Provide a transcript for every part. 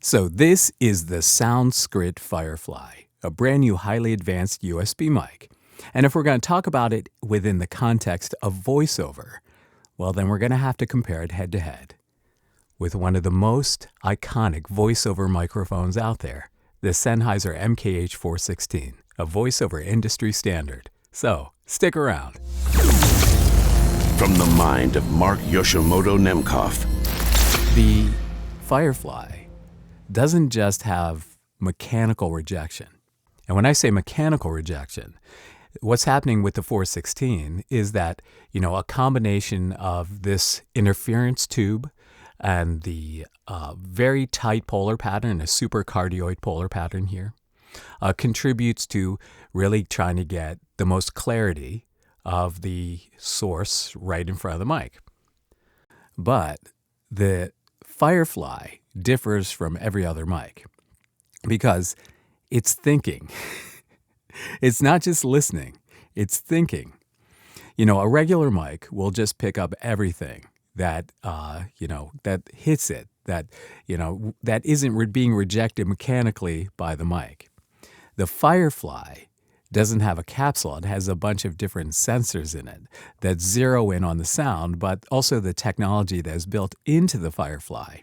So this is the Soundskrit Firefly, a brand new highly advanced USB mic. And if we're going to talk about it within the context of voiceover, well, then we're going to have to compare it head to head with one of the most iconic voiceover microphones out there, the Sennheiser MKH-416, a voiceover industry standard. So stick around. From the mind of Mark Yoshimoto Nemkov. The Firefly doesn't just have mechanical rejection. And when I say mechanical rejection, what's happening with the 416 is that, a combination of this interference tube and the very tight polar pattern, a supercardioid polar pattern here, contributes to really trying to get the most clarity of the source right in front of the mic. But the Firefly differs from every other mic because it's thinking. It's not just listening, it's thinking. A regular mic will just pick up everything that, that hits it, that isn't being rejected mechanically by the mic. The Firefly doesn't have a capsule. It has a bunch of different sensors in it that zero in on the sound, but also the technology that is built into the Firefly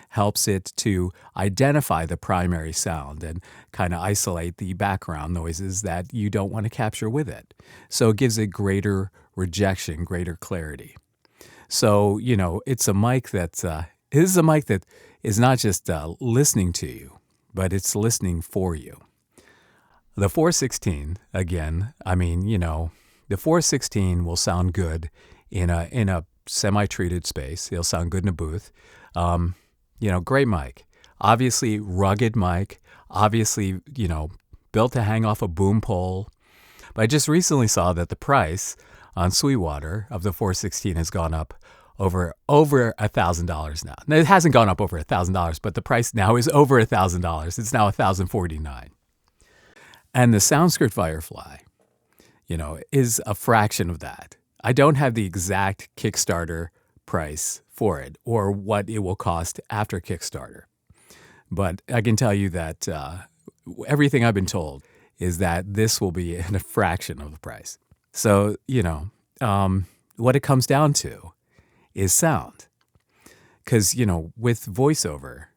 helps it to identify the primary sound and kind of isolate the background noises that you don't want to capture with it. So it gives it greater rejection, greater clarity. So, it's a mic this is a mic that is not just listening to you, but it's listening for you. The 416, again, the 416 will sound good in a semi-treated space. It'll sound good in a booth. Great mic. Obviously, rugged mic. Obviously, built to hang off a boom pole. But I just recently saw that the price on Sweetwater of the 416 has gone up over $1,000 now. Now, it hasn't gone up over $1,000, but the price now is over $1,000. It's now $1,049. And the Soundskrit Firefly, is a fraction of that. I don't have the exact Kickstarter price for it or what it will cost after Kickstarter. But I can tell you that everything I've been told is that this will be in a fraction of the price. So, what it comes down to is sound. Because, with voiceover,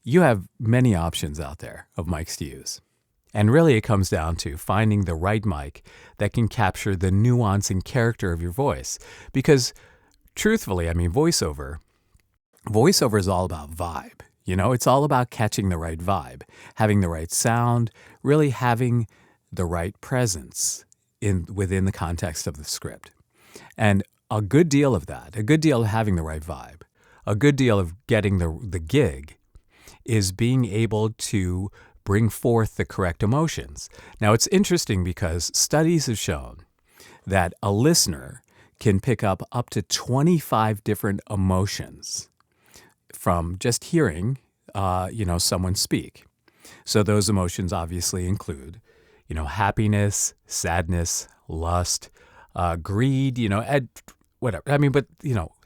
you have many options out there of mics to use. And really it comes down to finding the right mic that can capture the nuance and character of your voice. Because truthfully, voiceover is all about vibe. It's all about catching the right vibe, having the right sound, really having the right presence within the context of the script. And a good deal of that, a good deal of having the right vibe, a good deal of getting the gig is being able to bring forth the correct emotions. Now, it's interesting because studies have shown that a listener can pick up to 25 different emotions from just hearing, someone speak. So those emotions obviously include, happiness, sadness, lust, greed, whatever.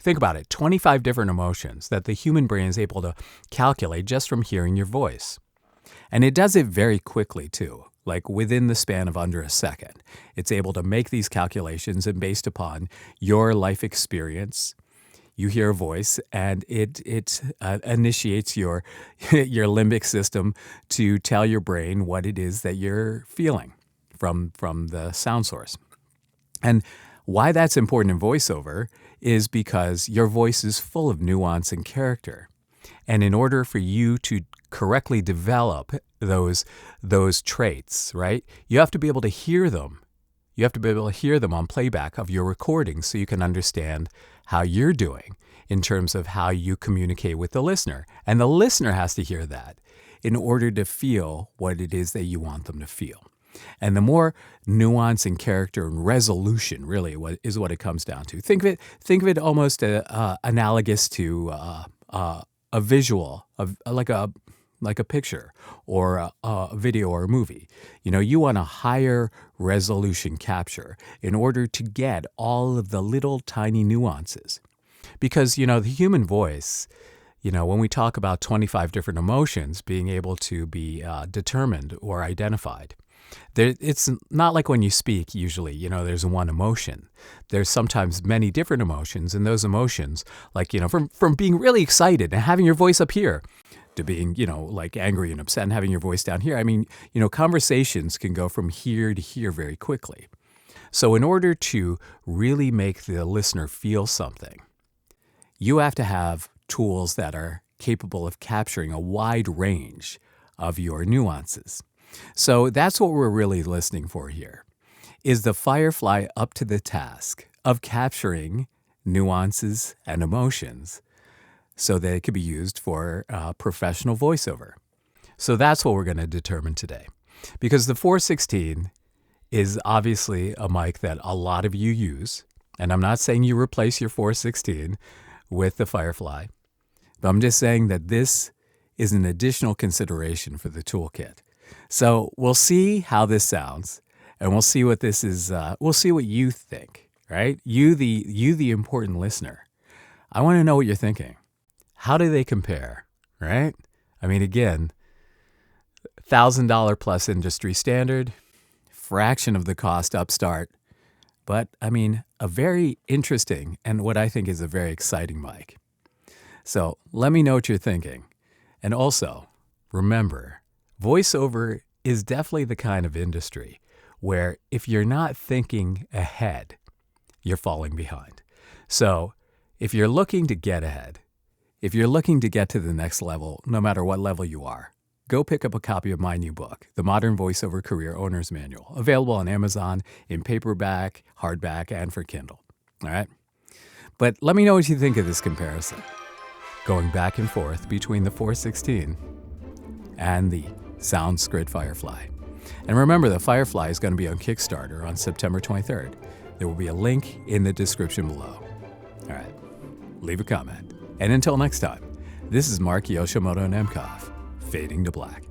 Think about it. 25 different emotions that the human brain is able to calculate just from hearing your voice. And it does it very quickly too, like within the span of under a second. It's able to make these calculations, and based upon your life experience, you hear a voice and it initiates your limbic system to tell your brain what it is that you're feeling from the sound source. And why that's important in voiceover is because your voice is full of nuance and character. And in order for you to correctly develop those traits, right, you have to be able to hear them. You have to be able to hear them on playback of your recording so you can understand how you're doing in terms of how you communicate with the listener. And the listener has to hear that in order to feel what it is that you want them to feel. And the more nuance and character and resolution really is what it comes down to. Think of it almost analogous to a visual, like a picture or a video or a movie. You want a higher resolution capture in order to get all of the little tiny nuances. Because, the human voice, when we talk about 25 different emotions being able to be determined or identified, it's not like when you speak, usually, there's one emotion. There's sometimes many different emotions, and those emotions, like, from being really excited and having your voice up here to being, like angry and upset and having your voice down here. I mean, conversations can go from here to here very quickly. So in order to really make the listener feel something, you have to have tools that are capable of capturing a wide range of your nuances. So that's what we're really listening for here. Is the Firefly up to the task of capturing nuances and emotions so that it could be used for professional voiceover? So that's what we're going to determine today. Because the 416 is obviously a mic that a lot of you use. And I'm not saying you replace your 416 with the Firefly, but I'm just saying that this is an additional consideration for the toolkit. So we'll see how this sounds, and we'll see what this is. We'll see what you think, right? You, the important listener. I want to know what you're thinking. How do they compare, right? I mean, again, $1,000 plus industry standard, fraction of the cost upstart, but I mean, a very interesting and what I think is a very exciting mic. So let me know what you're thinking. And also, remember, voiceover is definitely the kind of industry where if you're not thinking ahead, you're falling behind. So if you're looking to get ahead, if you're looking to get to the next level, no matter what level you are, go pick up a copy of my new book, The Modern Voiceover Career Owner's Manual, available on Amazon in paperback, hardback, and for Kindle. All right? But let me know what you think of this comparison, going back and forth between the 416 and the Soundskrit Firefly. And remember, the Firefly is going to be on Kickstarter on September 23rd. There will be a link in the description below. All right, leave a comment. And until next time, this is Mark Yoshimoto Nemkov, fading to black.